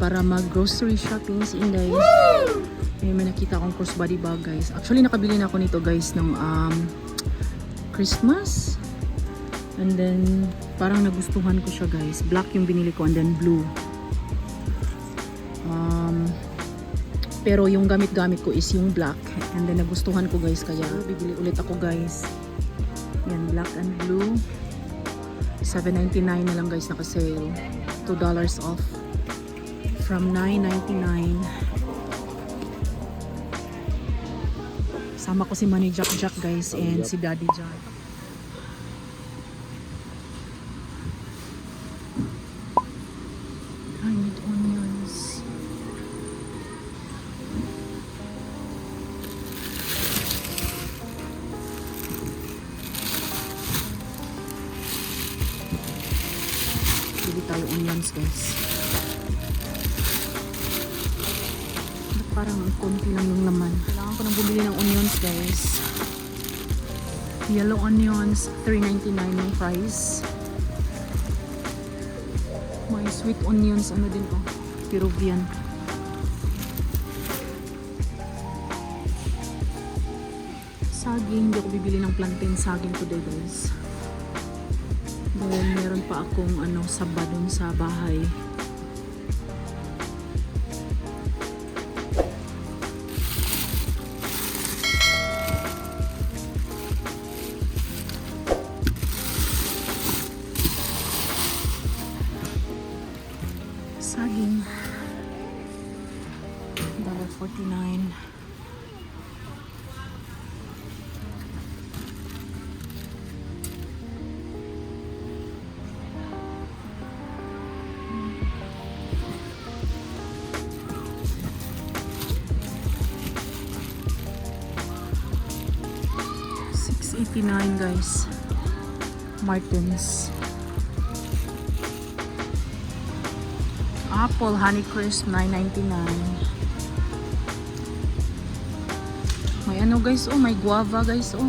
para mag-grocery shopping si Inday. May nakita akong crossbody bag guys. Actually nakabili na ako nito guys ng Christmas. And then parang nagustuhan ko siya guys. Black yung binili ko and then blue. Pero yung gamit-gamit ko is yung black. And then nagustuhan ko guys kaya bibili ulit ako guys. Yan, black and blue. $7.99 na lang guys, naka-sale. $2 off from $9.99. Sama ko si Manny Jack guys and si Daddy John. I need onions. Bili tayo onions guys. Parang konti lang yung laman. Kailangan ko nang bumili ng onions guys. Yellow onions, $3.99 yung price. May sweet onions, ano din oh, Peruvian. Saging, hindi ako bibili ng plantain saging today guys. Then meron pa akong saba dun sa bahay. Saging $1.49. $6.89 guys. Martins. Apple Honeycrisp $9.99. May ano guys, oh, may guava guys, oh.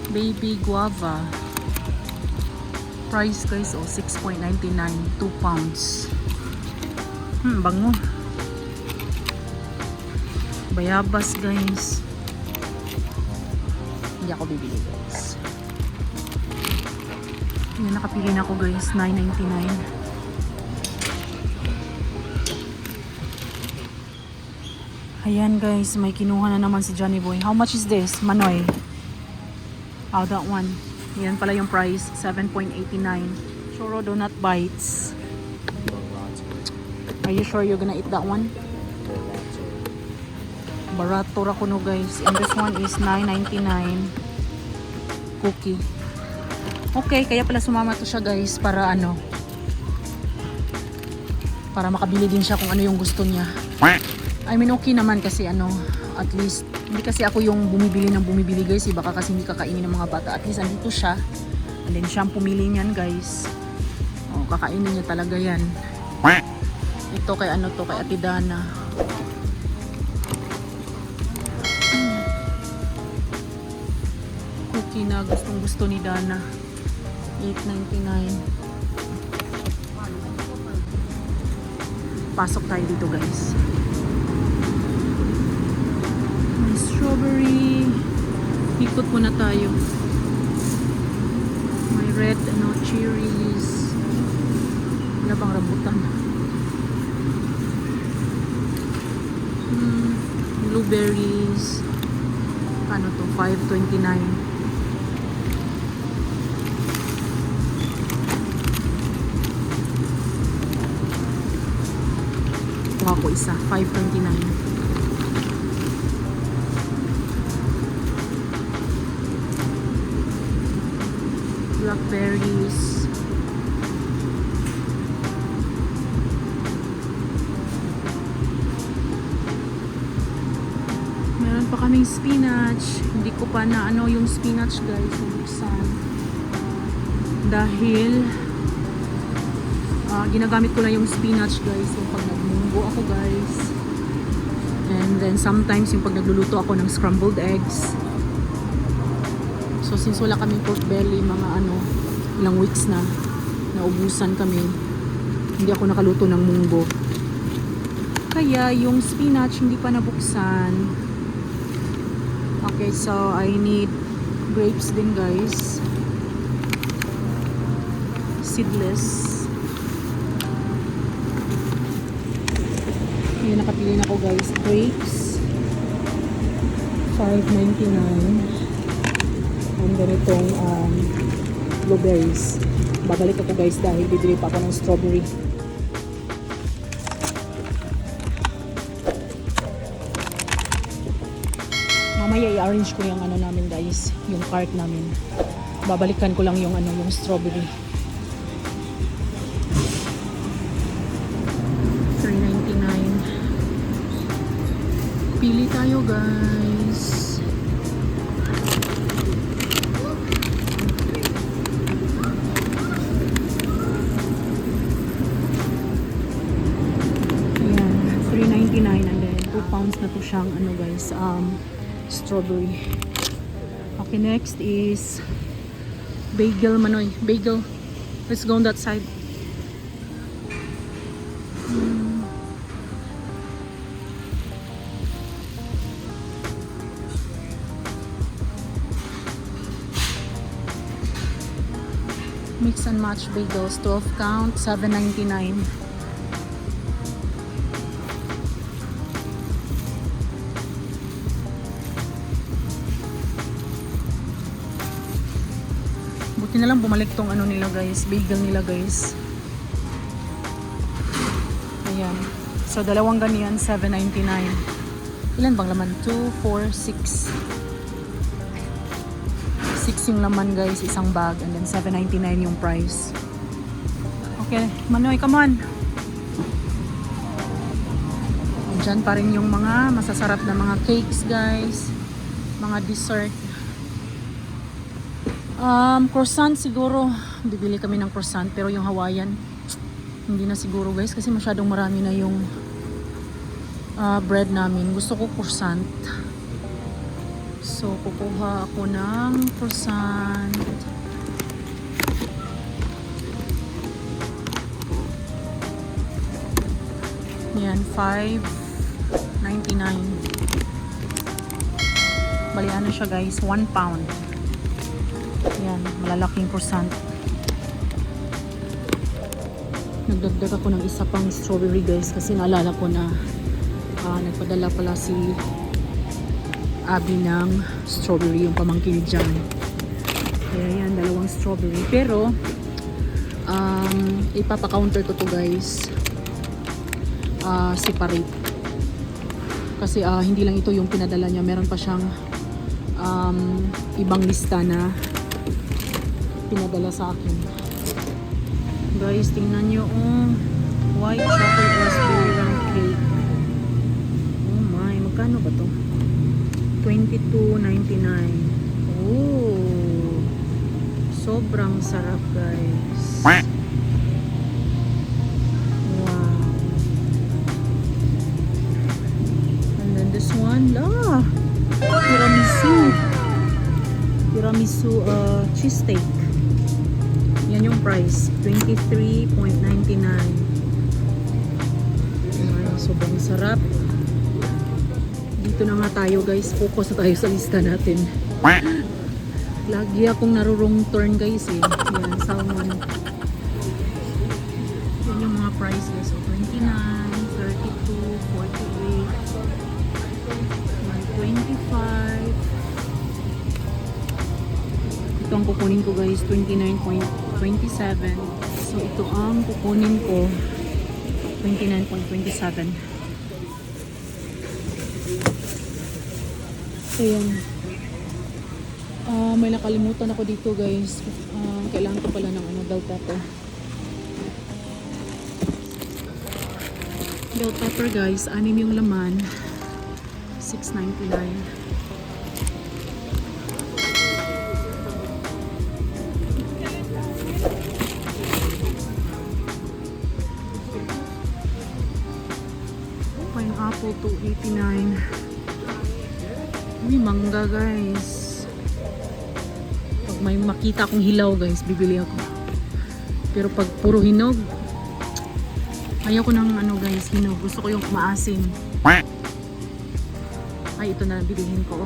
Baby guava. Price guys, oh, $6.99, 2 pounds. Bango. Bayabas guys. Hindi ako bibili guys. Yan, nakapili na ako guys, $9.99. Ayan guys, may kinuha na naman si Johnny Boy. How much is this, Manoy? Oh, that one. Yan pala yung price, $7.89. Churro donut bites. Are you sure you're gonna eat that one? Barato ra kuno guys. And this one is $9.99. Cookie. Okay, kaya pala sumama to siya guys para para makabili din siya kung ano yung gusto niya. I mean, okay naman kasi at least, hindi kasi ako yung bumibili guys, baka kasi hindi kakainin ng mga bata. At least, andito siya. And then, siya ang pumili niyan guys. Oh, kakainin niya talaga yan. Ito kay kay Ate Dana. Cookie na gustong gusto ni Dana. $8.99. Pasok tayo dito guys. Strawberry. Ikot muna tayo. May red cherries. Wala bang rambutan? Blueberries. Ano to? $5.29. Kuha ko isa. $5.29. Blackberries. Meron pa kaming spinach. Hindi ko pa na yung spinach guys. Nabuksan. Dahil ginagamit ko na yung spinach guys. Yung pag nagmunggo ako guys. And then sometimes yung pag nagluluto ako ng scrambled eggs. So since wala kaming pork belly, mga ilang weeks na naubusan kami. Hindi ako nakaluto ng munggo. Kaya yung spinach hindi pa nabuksan. Okay, so I need grapes din guys. Seedless. Ayan, nakapili na ako guys. Grapes. $5.99. And then itong blueberries. Babalik ako guys dahil bibili pa ako ng strawberry. Mamaya i-arrange ko yung ano namin guys, yung cart namin. Babalikan ko lang yung ano, yung strawberry. $3.99. Pili tayo guys. Ayan, $3.99 and then 2 pounds na to siyang ano guys, strawberry. Okay, next is bagel Manoy. Bagel. Let's go on that side. Mix and match bagels, 12 count, $7.99. Buti na lang bumalik tong ano nila guys, bagel nila guys. Ayan. So dalawang ganyan, $7.99. Ilan bang laman? 2, 4, 6. 6 yung laman guys, isang bag, and then $7.99 yung price. Okay, Manoy, come on. Diyan pa rin yung mga masasarap na mga cakes guys, mga dessert. Croissant siguro, bibili kami ng croissant, pero yung Hawaiian hindi na siguro guys kasi masyadong marami na yung bread namin. Gusto ko croissant. So, kukuha ako ng croissant. Yan, $5.99. Bali, ano siya guys, 1 pound. Yan, malalaking croissant. Nagdagdag ako ng isa pang strawberry guys kasi naalala ko na nagpadala pala si Abby ng strawberry, yung pamangkin dyan. Kaya yan, 2 strawberry. Pero, ipapa-counter ko to guys. Separate. Kasi hindi lang ito yung pinadala niya. Meron pa siyang ibang lista na pinadala sa akin. Guys, tingnan nyo. White chocolate raspberry round cake. Oh my, magkano ba to? $22.99. Oh, sobrang sarap guys. Wow. And then this one, tiramisu cheesesteak. Yan yung price, $23.99. Sobrang sarap. Dito na nga tayo guys, focus na tayo sa lista natin. Lagi akong narurong turn guys eh. Yan, salmon. Yan yung mga price guys. So, 29, 32, 48, 25. Ito ang kukunin ko guys, 29.27. So ito ang kukunin ko, 29.27. Ayan. May nakalimutan ako dito guys. Kailangan ko pala ng bell pepper. Bell pepper guys, 6 yung laman. $6.99. Pineapple, $2.89. May mangga guys. Pag may makita akong hilaw guys, bibili ako. Pero pag puro hinog, Ayoko ng ano guys, hinog. Gusto ko yung maasim. Ay, ito na bilihin ko.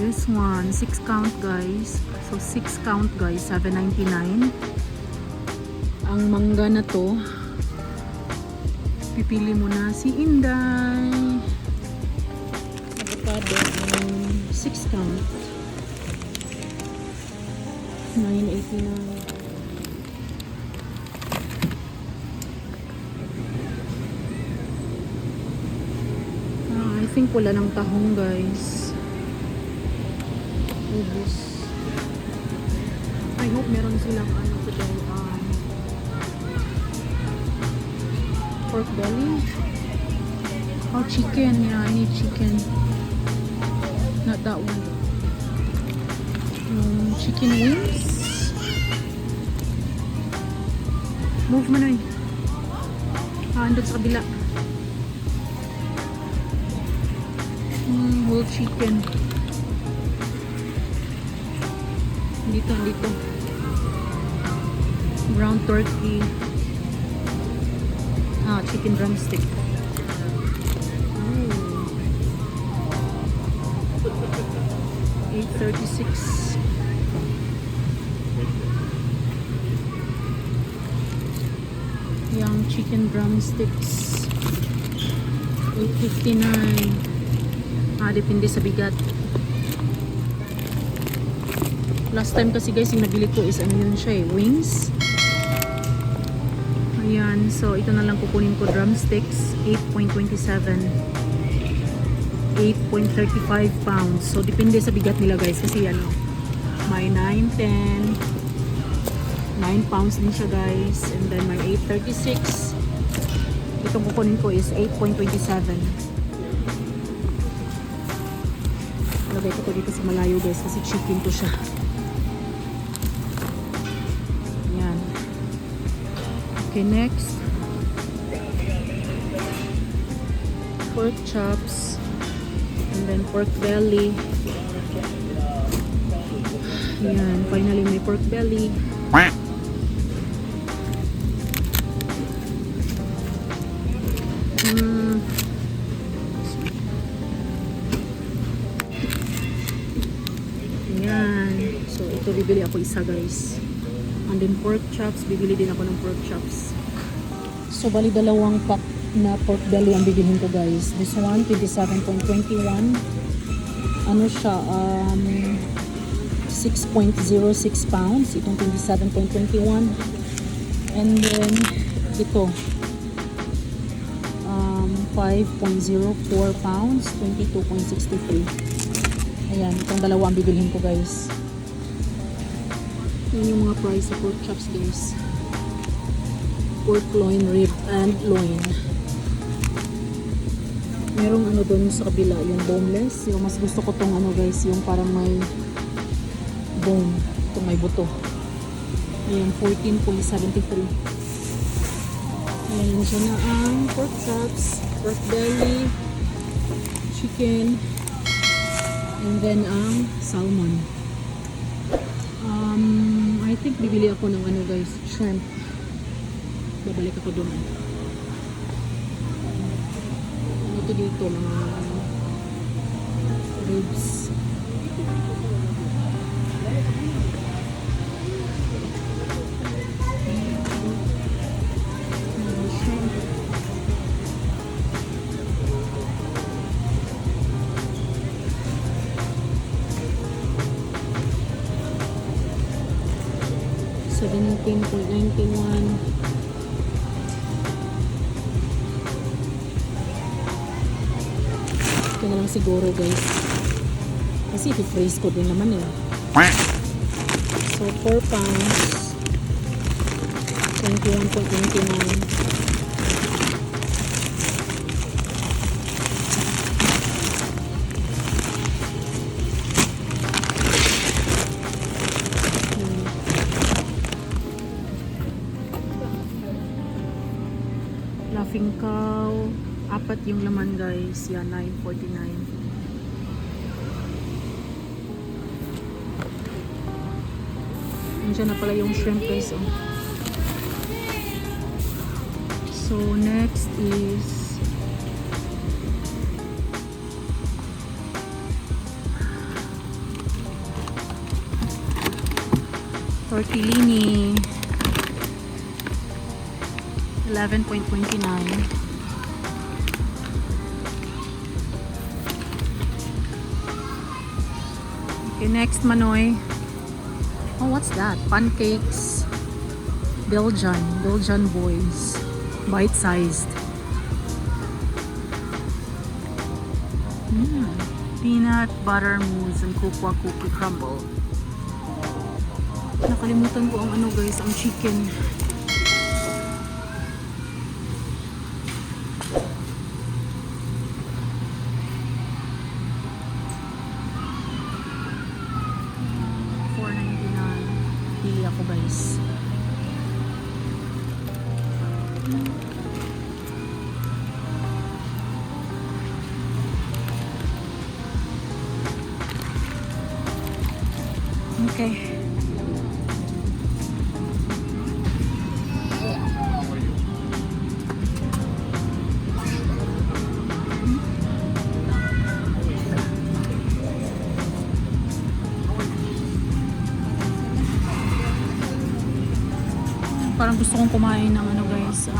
This one, 6 count guys. So 6 count guys, $7.99. Ang mangga na to, pipili mo na si Inday. Avocado, 6 count. $9.89. I think wala ng tahong guys. Ubus. I hope meron silang ano today. Pork belly. Oh, chicken. Yeah, I need chicken. Not that one. Chicken wings. Move mo na eh. Andun sa kabila. Whole chicken. Dito. Ground turkey. Chicken drumstick. $8.36. Yung chicken drumsticks. $8.59. Depende sa bigat. Last time kasi guys, yung nabili ko is ano yun siya eh, wings. Ayan, so ito na lang kukunin ko, drumsticks, 8.27. 8.35 pounds. So depende sa bigat nila guys, kasi ano, may 9, 10, 9 pounds din siya guys, and then may 8.36. Itong kukunin ko is 8.27. Lagay ko to dito sa malayo guys, kasi chicken to siya. Ayan. Okay, next. Pork chops. And then pork belly. Ayan, finally may pork belly. So ito bibili ako isa guys. And then pork chops, bibili din ako ng pork chops. So bali dalawang pack na pork belly ang bibilhin ko guys. This one 27.21. Ano siya, 6.06 pounds. Itong 27.21. And then ito 5.04 pounds, 22.63. Ayan, itong dalawa ang bibilhin ko guys. Yan yung mga price sa pork chops guys. Pork loin, rib, and loin. Merong ano doon sa kabila, yung boneless. Yung mas gusto ko tong ano guys, yung parang may bone. Itong may buto. Ayan, 14.73. Ayan siya na ang pork chops, pork belly, chicken, and then ang salmon. I think bibili ako ng ano guys, shrimp. Babalik ako doon. Ano to dito, mga ribs. $17.91. Ito na lang siguro guys. Kasi i-freeze ko din naman eh. So 4 pounds. 21.99. Laughing cow, apat yung laman guys. Yan, $9.49. Nandiyan na pala yung shrimp guys. Oh. So next is tortellini, 11.29. Okay, next Manoy. Oh, what's that? Pancakes. Belgian boys. Bite-sized. Peanut butter mousse and cocoa cookie crumble. Nakalimutan ko ang ano guys, ang chicken. $4.99. Pili ako guys. Okay. Parang gusto kong kumain ng ano guys,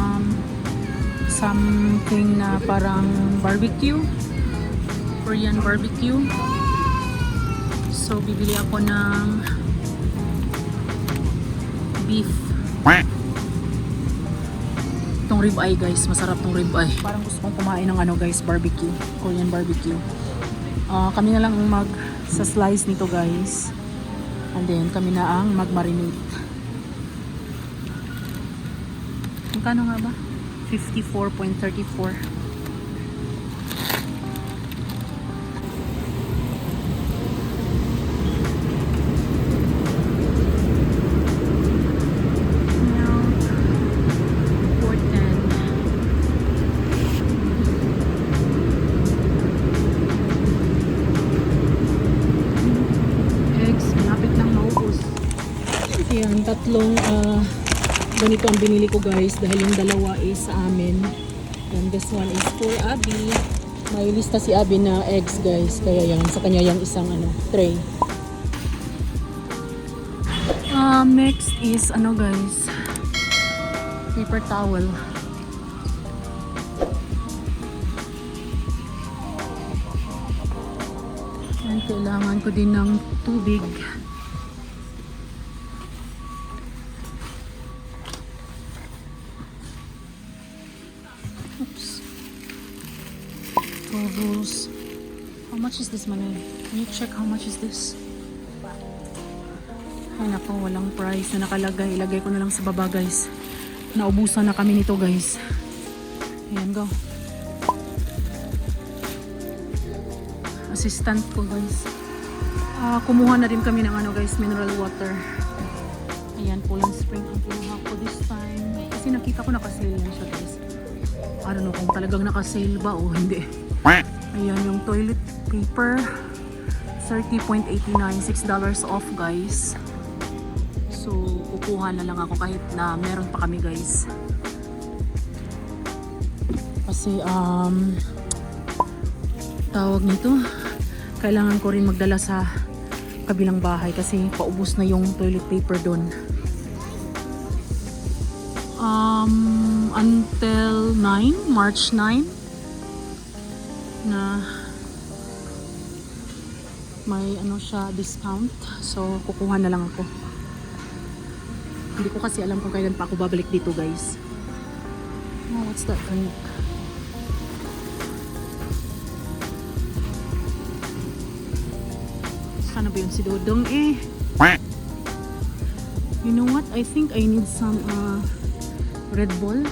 something na parang barbecue, Korean barbecue. So bibili ako ng beef. Itong ribeye guys, masarap tong ribeye. Parang gusto kong kumain ng ano guys, barbecue, Korean barbecue. Kami na lang ang mag sa slice nito guys, and then kami na ang mag-marinate. Magkano nga ba? 54.34. Yan, tatlong ganito ang binili ko guys dahil yung dalawa is sa amin. And this one is for Abby. May lista si Abby na eggs guys, kaya yan, sa kanya yung isang tray. Next is guys, paper towel. And kailangan ko din ng tubig. Oops. Rules. How much is this money? Can you check how much is this? Ay nako, walang price na nakalagay. Ilagay ko na lang sa baba guys. Naubusan na kami nito guys. Ayan, go. Assistant ko guys. Kumuha na din kami ng guys, mineral water. Ayan, Poland Spring ang kinuha ko this time. Kasi nakita ko nakasale yan siya guys. I don't know kung talagang nakasale ba o hindi. Ayan yung toilet paper. 30.89, $6 off guys. So kukuha na lang ako kahit na meron pa kami guys. Kasi tawag nito, kailangan ko rin magdala sa kabilang bahay kasi paubos na yung toilet paper doon. Until March 9 na may siya discount, so kukuha na lang ako. Hindi ko kasi alam kung kailan pa ako babalik dito guys. Oh, what's that drink? Sana ba yun si Dodong eh? You know what? I think I need some Red Bull.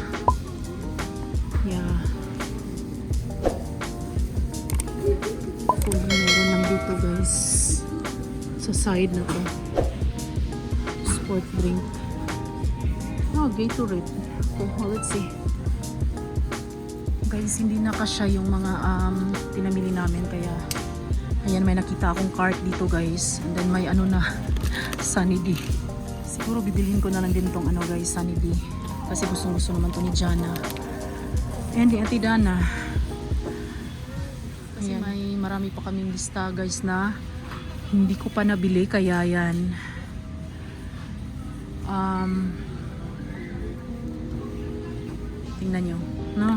Yeah. Kung meron lang dito guys. Sa side na to. Sport drink. Oh, Gatorade. Okay, well, let's see. Guys, hindi na kasya yung mga pinamili namin kaya ayan, may nakita akong cart dito guys. And then may na Sunny D. Siguro bibilhin ko na lang din tong guys, Sunny D. Kasi gustong gusto naman to ni Jana. And di Ate Dana. Kasi may marami pa kaming lista guys na hindi ko pa nabili kaya yan. Tingnan nyo, no?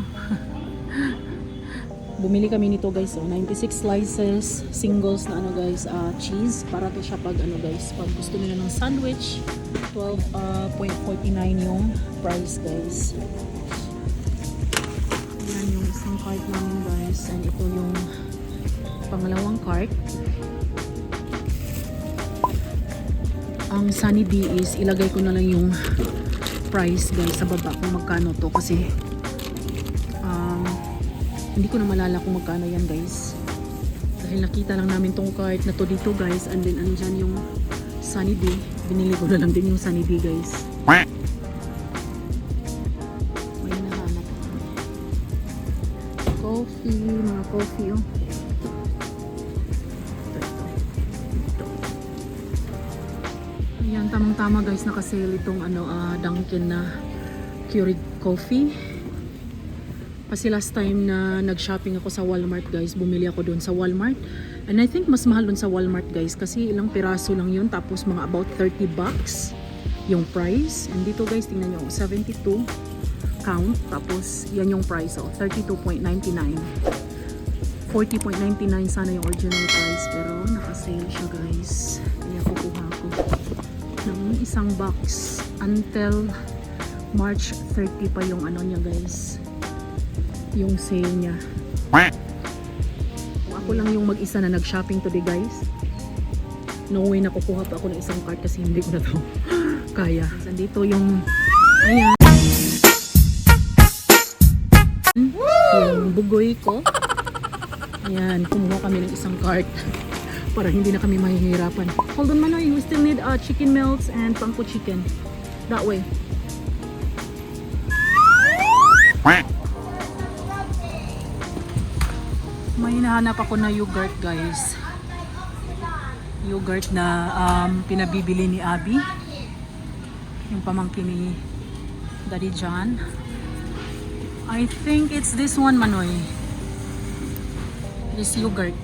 Bumili kami nito guys, 96 slices, singles na ano guys, cheese. Para to siya pag ano guys, pag gusto nila ng sandwich, 12.49 yung price guys. Ayan yung isang cart namin guys, and ito yung pangalawang cart. Ang Sunny D is ilagay ko na lang yung price guys sa baba kung magkano to kasi hindi ko na malala kung magkano yan guys dahil nakita lang namin tong cart na to dito guys, and then andyan yung Sunny D. Binili ko na lang din yung Sunny D guys. May nahanap coffee, mga coffee oh. Ayan, tamang-tama guys, naka-sale itong ano, Dunkin na Keurig coffee. Kasi last time na nag-shopping ako sa Walmart guys, bumili ako doon sa Walmart. And I think mas mahal doon sa Walmart guys kasi ilang piraso lang yun, tapos mga about 30 bucks yung price. And dito guys, tingnan nyo, 72 count, tapos yan yung price, 32.99. 40.99 sana yung original price, pero naka-sale siya guys. Kaya kukuha ko ng isang box until March 30 pa yung ano niya guys, yung sale niya. Ako lang yung mag-isa na nag-shopping today guys. No way na kukuha pa ako ng isang cart kasi hindi ko na to kaya. Nandito yung ayan yung bugoy ko. Ayan, kumuha kami ng isang cart para hindi na kami mahihirapan. Hold on Manoy, we still need chicken melts and pangko chicken. That way. May hinahanap ako na yogurt guys. Yogurt na pinabibili ni Abby. Yung pamangkin ni Daddy John. I think it's this one Manoy. This yogurt.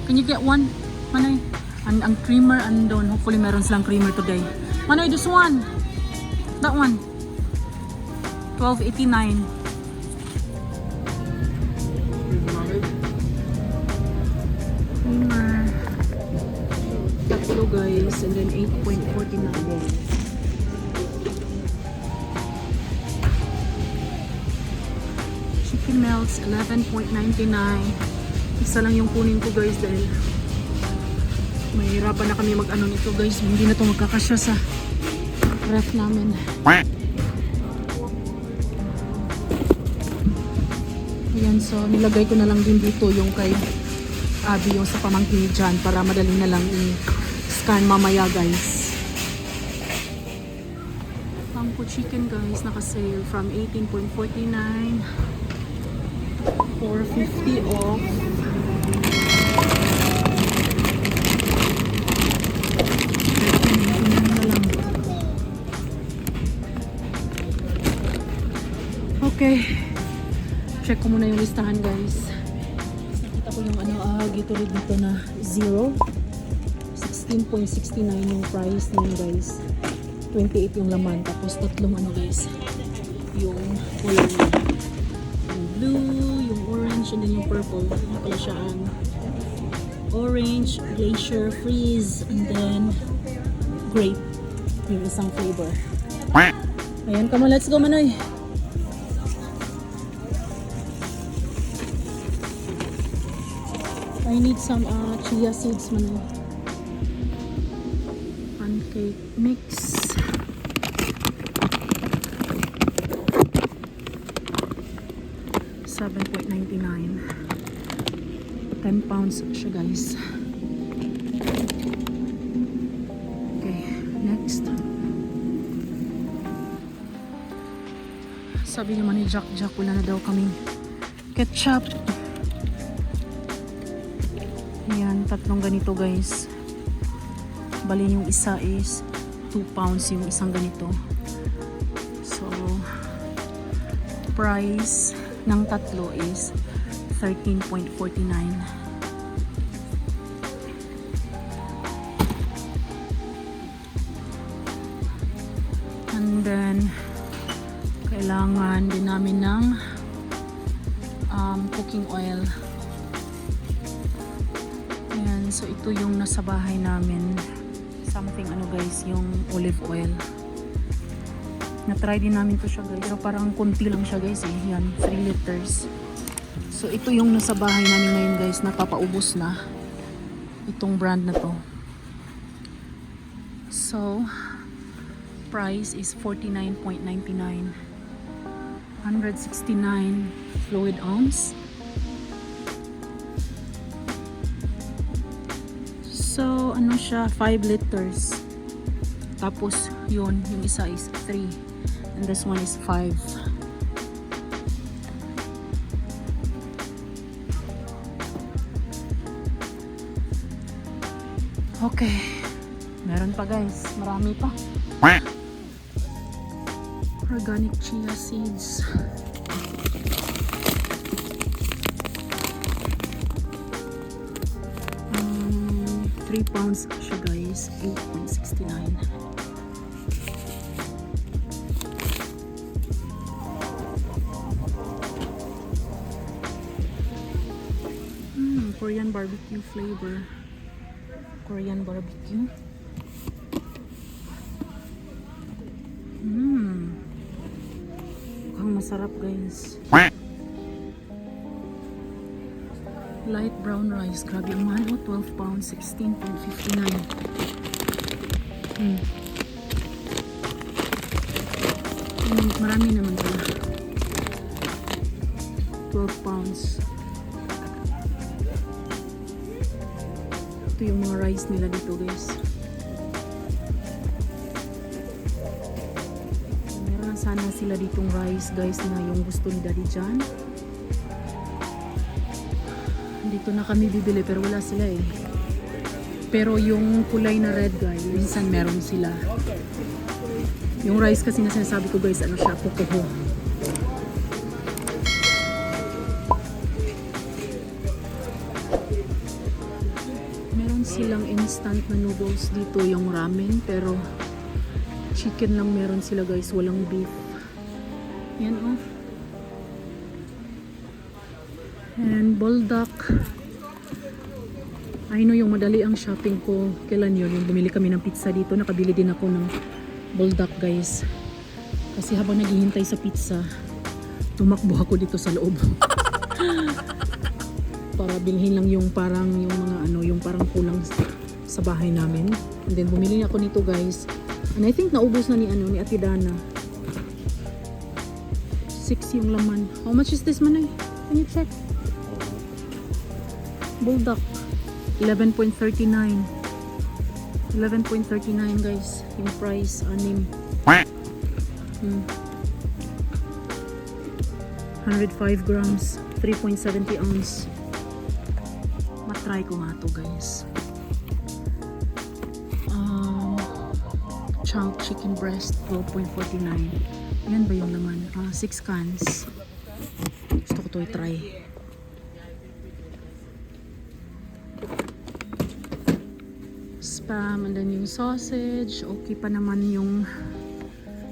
Can you get one? Manoy? Ang creamer andon. Hopefully meron silang creamer today. Manoy, this one. That one. $12.89. Creamer. Tatlo guys. And then 8.49. Chicken melts. 11.99. Isa lang yung kunin ko guys dahil mahirapan na kami mag-ano nito guys. Hindi na to magkakasya sa ref namin. Ayan, so nilagay ko na lang din dito yung kay Abby, yung sa pamangkin ni John, para madali na lang i-scan mamaya guys. Pangko chicken guys, naka-sale from 18.49 $4.50 off. Okay. Check ko muna yung listahan guys. Nakita ko yung Gatorade dito na 0. 16.69 yung price niyan guys. 28 yung laman. Tapos tatlong guys. Yung kulay. Yung blue, yung orange, and then yung purple. Ano pala siya ang orange, glacier, freeze, and then grape. Yung isang flavor. Ayan, come on, let's go Manoy. I need some chia seeds man. Pancake mix. $7.99. 10 pounds siya guys. Okay, next. Sabi naman ni Jack, wala na daw kaming ketchup. Ayan, tatlong ganito guys. Bali yung isa is 2 pounds yung isang ganito. So, price ng tatlo is 13.49. And then, kailangan din namin ng cooking oil. Ayan, so ito yung nasa bahay namin. Something ano guys, yung olive oil. Na-try din namin to siya guys. Pero parang konti lang siya guys eh. Yan, 3 liters. So ito yung nasa bahay namin ngayon guys. Napapaubos na. Itong brand na to. So, price is 49.99. 169 fluid ounce. So, ano siya? 5 liters. Tapos, yun. Yung isa is 3. And this one is 5. Okay. Meron pa guys. Marami pa. Organic chia seeds. Um, 3 pounds siya guys. 8.69. Korean barbecue flavor. Korean barbecue. Mukhang masarap guys. Light brown rice. Grabe ang mahal. 12 pounds. 16.59. Marami naman pala. 12 pounds. Ito yung mga rice nila dito guys. Meron sana sila ditong rice guys na yung gusto ni Daddy John. Dito na kami bibili pero wala sila eh. Pero yung kulay na red guys, minsan meron sila. Yung rice kasi na sinasabi ko guys, ano siya, pukuho. Meron silang instant na noodles dito, yung ramen, pero chicken lang meron sila guys, walang beef. Yan oh. And bulldog. I know yung madali ang shopping ko. Kailan yun? Yung bumili kami ng pizza dito. Nakabili din ako ng bulldog guys. Kasi habang naghihintay sa pizza, tumakbo ako dito sa loob. Para bilhin lang yung parang yung mga ano, yung parang kulang sa bahay namin. And then bumili ako nito guys. And I think naubos na ni ano ni Ate Dana. 6 yung laman. How much is this manay? Can you check? Bulldog 11.39. 11.39 guys yung price, 6 105 grams 3.70 ounce. Matry ko nga to guys. Chunk chicken breast 12.49. Yan ba yung laman? 6 cans. Gusto ko to i-try. Spam, and then yung sausage. Okay pa naman yung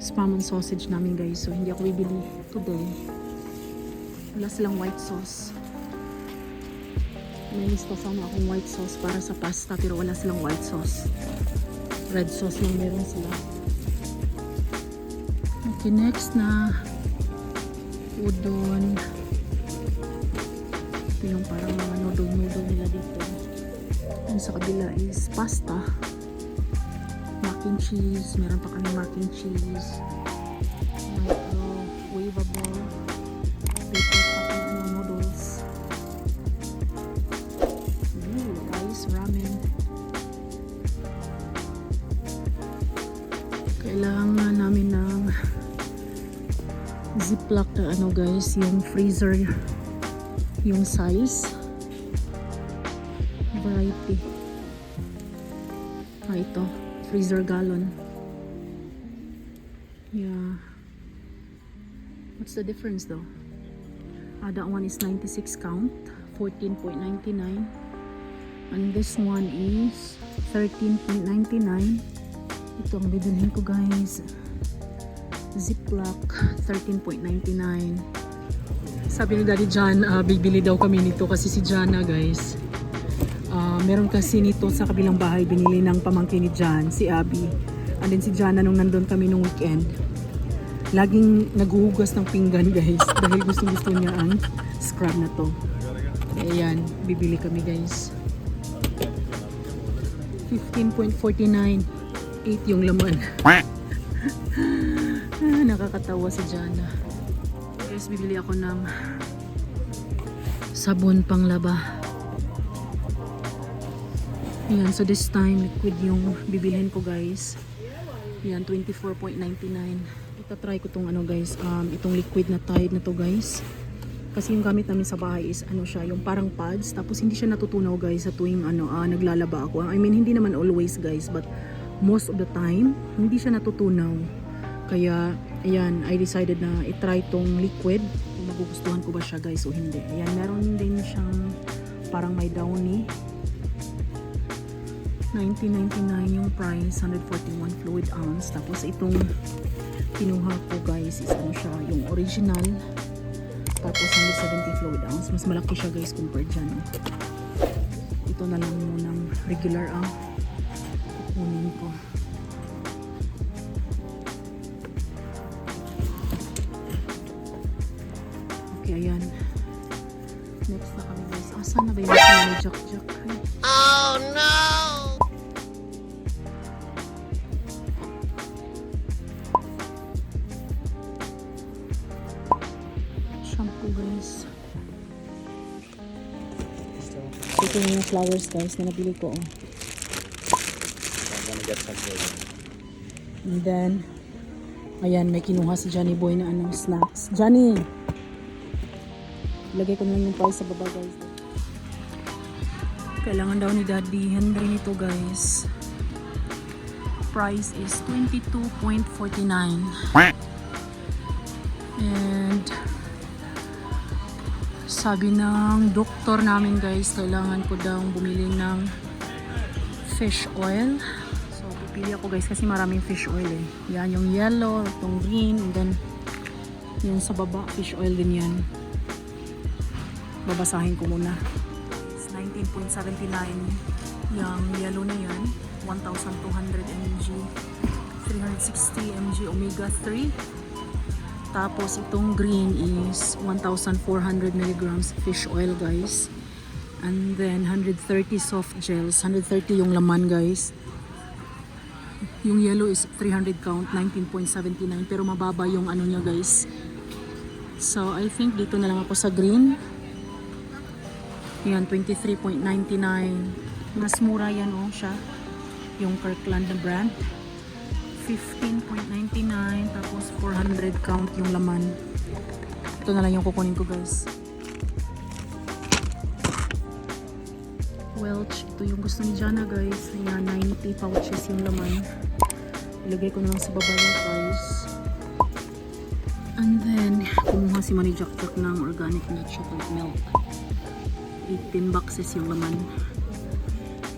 spam and sausage namin guys. So hindi ako bibili today. Wala silang white sauce. May lista sana akong white sauce para sa pasta pero wala silang white sauce. Red sauce lang meron sila. Okay, next na udon. Ito yung parang mga noodle nila dito. And sa kabila is pasta, mac and cheese. Meron pa kami mac and cheese, microwavable paper cup ng noodles. Rice, ramen. Kailangan namin ng ziplock na ano guys, yung freezer, yung size. Variety. Ito, freezer gallon. Yeah. What's the difference though? That one is 96 count, 14.99. And this one is 13.99. Ito ang bibilhin ko guys. Ziploc, 13.99. Sabi ni Daddy John, bibili daw kami nito kasi si Jana guys. Meron kasi nito sa kabilang bahay, binili ng pamangkin ni John, si Abby. And then si Jana nung nandun kami nung weekend, laging naghuhugas ng pinggan guys dahil gusto niya ang scrub na to. Ayan, bibili kami guys. 15.49, 8 yung laman. Nakakatawa si Jana. Guys, bibili ako ng sabon panglaba. Ayan, so this time liquid yung bibilhin ko guys. Ayan, 24.99. Itatry ko tong ano guys, itong liquid na Tide na to guys. Kasi yung gamit namin sa bahay is ano siya, yung parang pads, tapos hindi siya natutunaw guys sa tuwing naglalaba ako. I mean, hindi naman always guys, but most of the time hindi siya natutunaw. Kaya ayan, I decided na i-try tong liquid kung magugustuhan ko ba siya guys o hindi. Ayan, meron din siyang parang may downy. 19.99 yung price, 141 fluid ounce. Tapos itong kinuha ko guys is ano siya, yung original. Tapos 170 fluid ounce. Mas malaki siya guys compared dyan. Ito na lang munang regular ang kukunin ko. Okay, ayan. Next na kami guys. Saan na ba yung jack-jack? Oh no! Shampoo guys. Ito yung flowers guys na nabili ko. I'm gonna get some for you. And then, ayan, may kinuha si Johnny Boy na snacks. Johnny! Lagay ko na lang yung price sa baba guys. Kailangan daw ni Daddy Henry nito guys. Price is 22.49. And sabi ng doktor namin guys, kailangan ko daw bumili ng fish oil. So pipili ako guys kasi maraming fish oil eh. Yan yung yellow, itong green, and then yung sa baba, fish oil din yan. Babasahin ko muna. It's 19.79. Yung yellow na yan, 1,200 mg, 360 mg omega 3. Tapos itong green is 1,400 mg fish oil guys. And then 130 soft gels, 130 yung laman guys. Yung yellow is 300 count, 19.79, pero mababa yung ano niya guys. So I think dito na lang ako sa green. Yan, 23.99. Mas mura yan oh siya. Yung Kirkland na brand. 15.99, tapos 400 count yung laman. Ito na lang yung kukunin ko guys. Welch, ito yung gusto ni Jana guys. Ayan, 90 pouches yung laman. Ilagay ko na lang sa baba yung price. And then, kumuha si Manny Jack ng organic na chocolate milk. 18 boxes yung laman.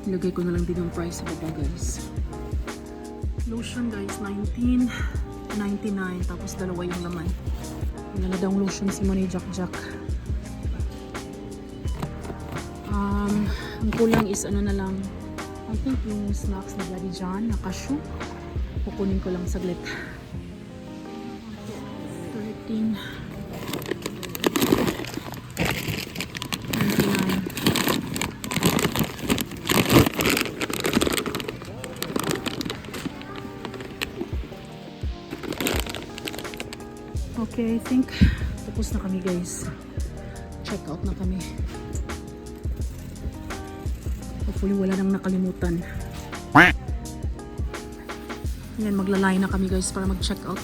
Ilagay ko na lang din yung price sa baba guys. Lotion guys, 19.99, tapos dalawa yung laman. Wala daw lotion si Manny Jack. Ang kulang is ano na lang, I think yung snacks ni Daddy John na cashew. Kukunin ko lang saglit. 13. Okay, I think tapos na kami guys. Check out na kami. Hopefully wala nang nakalimutan. Yan, magla-line na kami guys para mag-check out.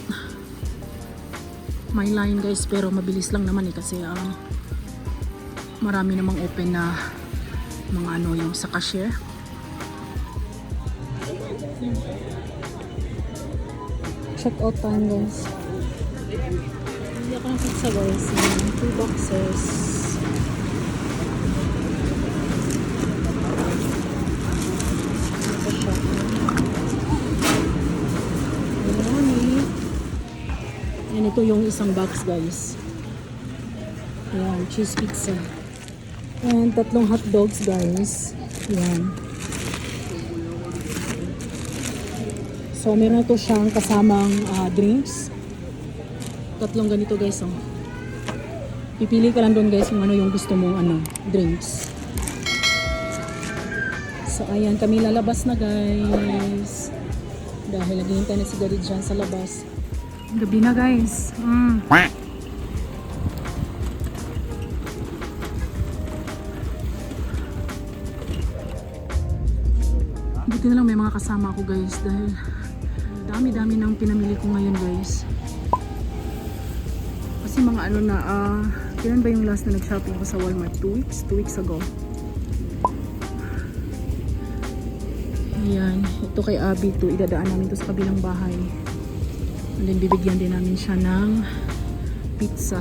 May line guys pero mabilis lang naman eh kasi marami namang open na mga ano yung sa cashier. check out time guys. Hindi ako ng pizza guys. 2 boxes. Ito siya. Ayan eh. Ayan, ito yung isang box guys. Ayan, cheese pizza. And 3 hot dogs guys. Ayan. So, meron na to siyang kasamang drinks. 3 ganito guys, oh. Pipili ka lang doon guys kung ano yung gusto mong drinks. So, ayan, kami lalabas na guys. Dahil naghihintay na si Garid dyan sa labas. Gabi na guys. Buti na lang may mga kasama ako guys dahil dami-dami ng pinamili ko ngayon guys. Kasi mga kailan ba yung last na nag-shopping ako sa Walmart? 2 weeks ago. Ayan, ito kay Abby to, idadaan namin to sa kabilang bahay. And then bibigyan din namin siya ng pizza.